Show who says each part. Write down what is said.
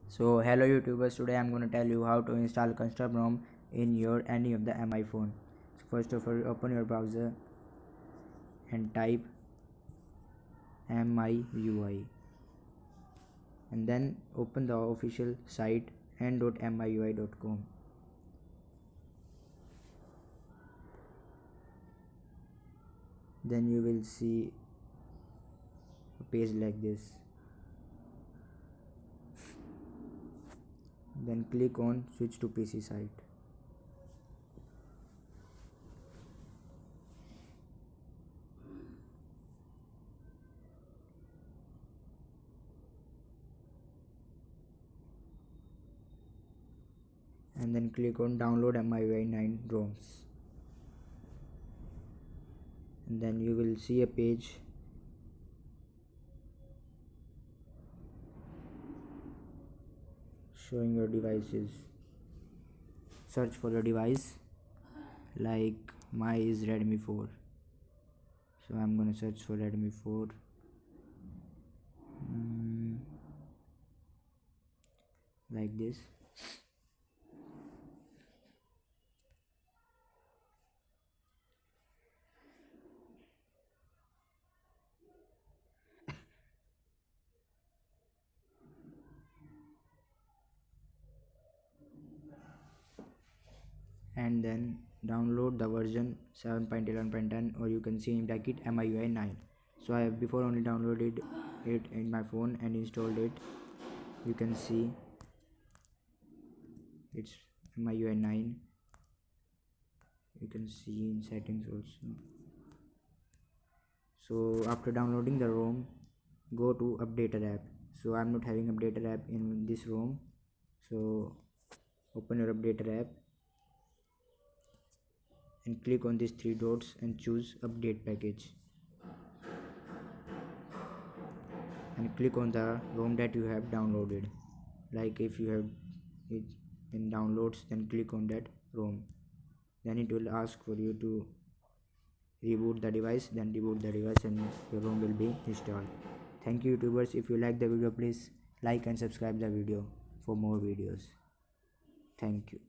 Speaker 1: So hello YouTubers, today I'm gonna tell you how to install custom ROM in your any of the MI phone. So first of all, open your browser and type MIUI and then open the official site n.miui.com. Then you will see a page like this. Then click on switch to PC site. And then click on download MIUI 9 ROMs. And then you will see a page showing your devices. Search for your device, like my is Redmi 4, so I'm gonna search for Redmi 4. Like this. And then download the version 7.11.10, or you can see in bracket MIUI 9. So I have before only downloaded it in my phone and installed it. You can see it's MIUI 9. You can see in settings also. So after downloading the ROM, go to updater app. So I'm not having updater app in this ROM, so open your updater app and click on these three dots and choose update package, and click on the ROM that you have downloaded. Like if you have it in downloads, then click on that ROM. Then it will ask for you to reboot the device, then reboot the device and your ROM will be installed. Thank you YouTubers. If you like the video, please like and subscribe the video for more videos. Thank you.